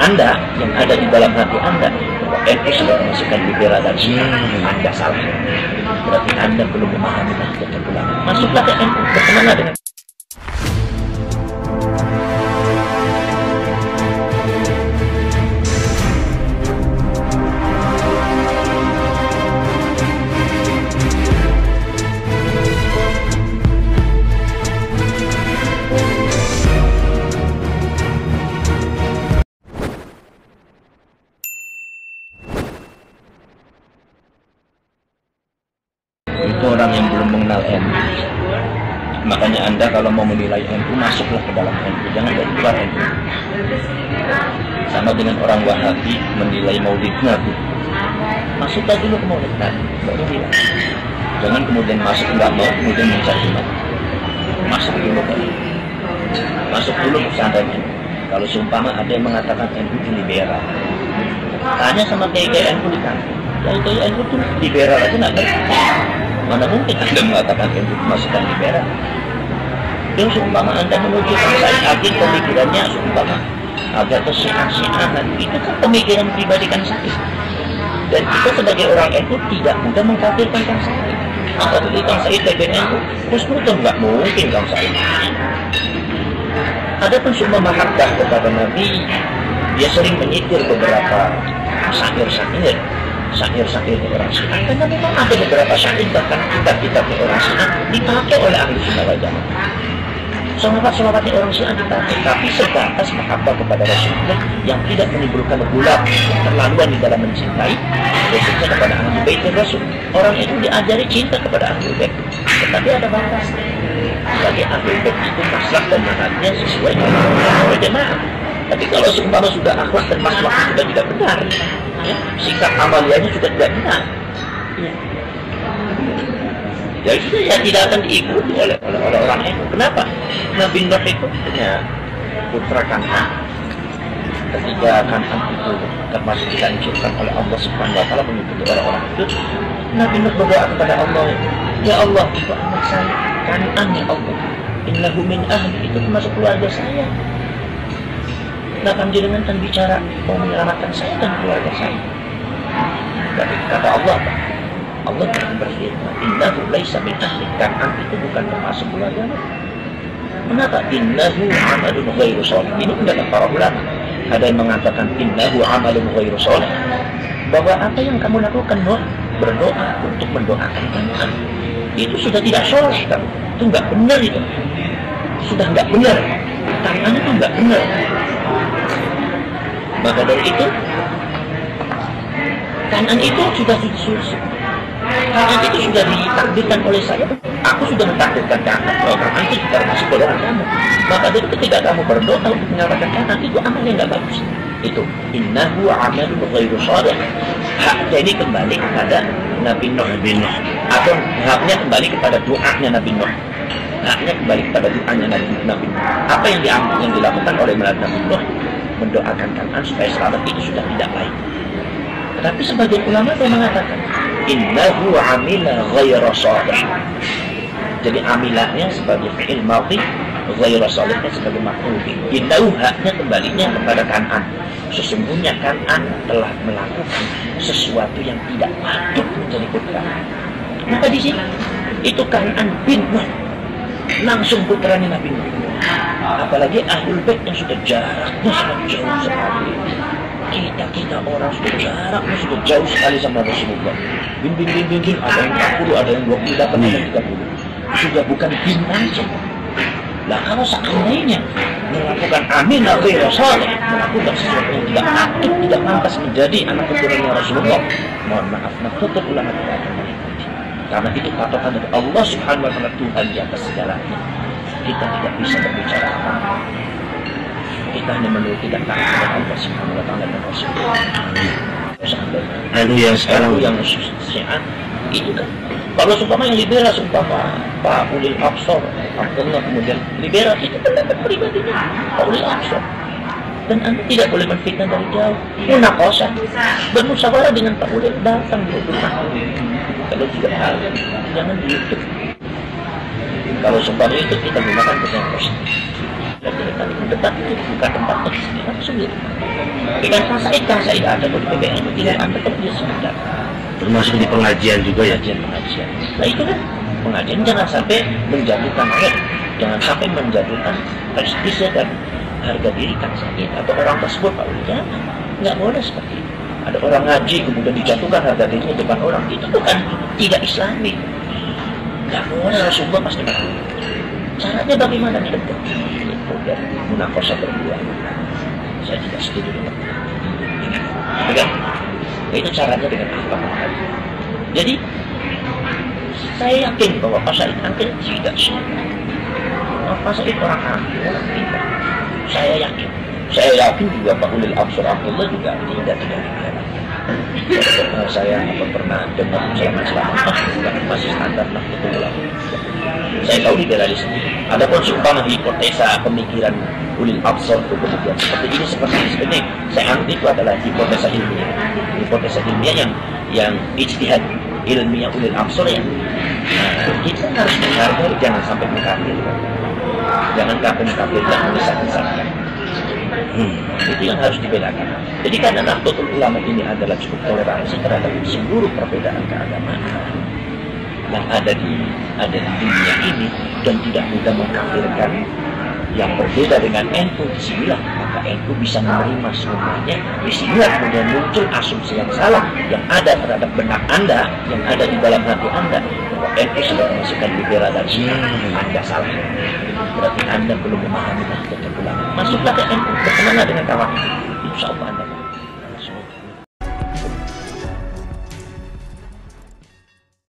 Anda yang ada di dalam hati Anda bahwa NU sudah memasukkan liberal dan Syiah, Anda salah. Berarti Anda belum memahami Nahdlatul Ulama. Masuklah ke NU, bertemanlah dengan itu orang yang belum mengenal NU. Makanya Anda kalau mau menilai NU, masuklah ke dalam NU, jangan dari luar NU. Sama dengan orang Wahabi menilai Maulid Nabi, masuklah dulu ke Maulid Nabi, baru bilang. Jangan kemudian masuk nggak mau, kemudian mencari Nabi. Masuk dulu ke NU. Masuk dulu ke pesantren NU. Kalau seumpama ada yang mengatakan NU itu liberal, tanya sama kiai NU di kampung. Kiai NU itu liberal aja nggak ngerti. Mana mungkin Anda mengatakan NU masukkan liberal? Yang seumpama Anda menuju ke Said Agil, pemikirannya seumpama agak kesyiah-syiahan, itu kan pemikiran pribadi Kang Said. Dan kita sebagai orang NU tidak mudah mengkafirkan Kang Said. Apabila Kang Said dari NU, terus betul nggak mungkin Kang Said. Ada pun semua mahabbah kepada Nabi, dia sering menyitir beberapa syair-syair orang Syiah, karena memang ada beberapa syair bahkan kitab-kitabnya orang Syiah dipakai oleh ahli sunnah wal jamaah. Salawat-salawatnya orang Syiah dipakai, tapi sebatas mahabbah kepada Rasulullah yang tidak menimbulkan gulab, keterlaluan di dalam mencintai, khususnya kepada ahli bait Rasul. Orang itu diajari cinta kepada ahli bait, tetapi ada batas. Bagi ahli bait itu maslak dan manhajnya sesuai dengan orang jamaah. Tapi kalau seumpama sudah akhlak dan maslahnya sudah tidak benar, ya, sikap amaliannya juga tidak benar, ya sudah, ya tidak akan diikuti oleh orang itu. Kenapa? Nabi Nuh itu punya putra Kan'an. Ketika Kan'an itu termasuk dihancurkan oleh Allah Subhanahu Wa Taala mengikuti orang-orang itu, Nabi Nuh berdoa kepada Allah, ya Allah, itu anak saya Kan'an, ya Allah, innahu min ahli, itu termasuk keluarga saya. Nah, panjenengan kan bicara mau menyelamatkan saya dan keluarga saya. Tapi kata Allah, Allah berfirman, innahu laisa min ahli, Kan'an itu bukan termasuk keluarga. Kenapa? Innahu amalun ghairu shalih. Ini pendapat para ulama. Ada yang mengatakan innahu amalun ghairu shalih, bahwa apa yang kamu lakukan, Nuh, berdoa untuk mendoakan Kan'an, itu sudah tidak sholih, kamu. Itu nggak benar itu. Sudah nggak benar. Kan'an itu nggak benar. Maka dari itu, Kan'an itu sudah Kan'an itu sudah ditakdirkan oleh saya. Aku sudah mentakdirkan Kan'an bahwa Kan'an itu juga masuk golongan kamu. Maka dari ketika kamu berdoa untuk menyelamatkan Kan'an, itu amalnya nggak bagus. Itu innahu amalun ghairu shalih. Haknya ini kembali kepada Nabi Nuh, atau haknya kembali kepada doanya Nabi Nuh. Haknya kembali kepada doanya Nabi Nuh. Apa yang dilakukan oleh Nabi Nuh, mendoakan Kan'an supaya selamat, itu sudah tidak baik. Tetapi sebagian ulama yang mengatakan innahu amila ghairu shalih. Jadi amilahnya sebagai fi'il madhi, ghairu shalihnya sebagai maf'ul bih. Innahu haknya kembalinya kepada Kan'an. Sesungguhnya Kan'an telah melakukan sesuatu yang tidak patut menjadi putra. Maka di sini itu Kan'an bin Nuh, langsung putranya Nabi Nuh. Apalagi ahlul bait yang sudah jaraknya sangat jauh sekali. Kita orang sudah jaraknya sudah jauh sekali sama Rasulullah. Bin, ada yang 40, ada yang 28, ada yang 30. Sudah bukan bin aja. Lah kalau seandainya melakukan amilah ghairu shalih, melakukan sesuatu yang tidak patut, tidak pantas menjadi anak keturunannya Rasulullah, mohon maaf, Nahdlatul Ulama tidak akan mengikuti. Karena itu patokan dari Allah Subhanahu Wa Taala, Tuhan di atas segalanya. Kita tidak bisa berbicara apa-apa. Kita hanya menuruti dan taat kepada Allah Subhanahu Wa Taala dan Rasulullah. Lalu yang sekarang yang Syiah itu kan, kalau seumpama yang liberal, seumpama Pak Ulil Aqsa, Abdullah, kemudian liberal, itu pendapat pribadinya Pak Ulil Aqsa. Dan Anda tidak boleh menfitnah dari jauh. Munaqashah, bermusyawarah dengan Pak Ulil, datang ke rumah. Kalau tidak hal, jangan di YouTube. Kalau seumpama itu kita gunakan dengan positif. Dan kita debat itu bukan tempatnya di sini, langsung di rumah. Dengan Kang Said ada kok di PBNU, tidak ada kok di Sunda. Termasuk di pengajian juga ya. Pengajian. Nah itu kan pengajian jangan sampai menjatuhkan jangan sampai menjatuhkan prestise dan harga diri Kang Said atau orang tersebut, Pak Uli. Nggak boleh seperti itu. Ada orang ngaji kemudian dijatuhkan harga dirinya depan orang, itu bukan tidak Islami. Nggak boleh, Rasulullah pasti mengatakan. Caranya bagaimana nih dokter? Itu biar munakosa berdua. Saya tidak setuju dengan itu kan? Itu caranya dengan akhlak. Jadi saya yakin bahwa Pak Said Akil tidak sunnah. Pak Said orang alim, orang pintar. Saya yakin juga Pak Ulil Absar Abdullah juga tidak pernah saya pernah dengar selama masih standar lah itu ulama. Saya tahu di bela di sini. Adapun seumpama hipotesa pemikiran Ulil Absar itu kemudian seperti ini, saya anggap itu adalah hipotesa ilmiah. Hipotesa ilmiah yang ijtihad ilmiah Ulil Absar ya. Nah, kita harus menghargai, jangan sampai mengkafirkan. Jangan kafirkan, menyesatkan. Itu yang harus dibedakan. Jadi karena Nahdlatul Ulama ini adalah cukup toleransi terhadap seluruh perbedaan keagamaan yang ada di dunia ini dan tidak mudah mengkafirkan yang berbeda dengan NU. Disinilah maka NU bisa menerima semuanya. Disinilah kemudian muncul asumsi yang salah yang ada terhadap benak Anda, yang ada di dalam hati Anda, bahwa NU sudah memasukkan liberal dan Anda salah. Berarti Anda belum memahami Nahdlatul Ulama. Masuklah ke NU, bertemanlah dengan kawan. Insya Allah Anda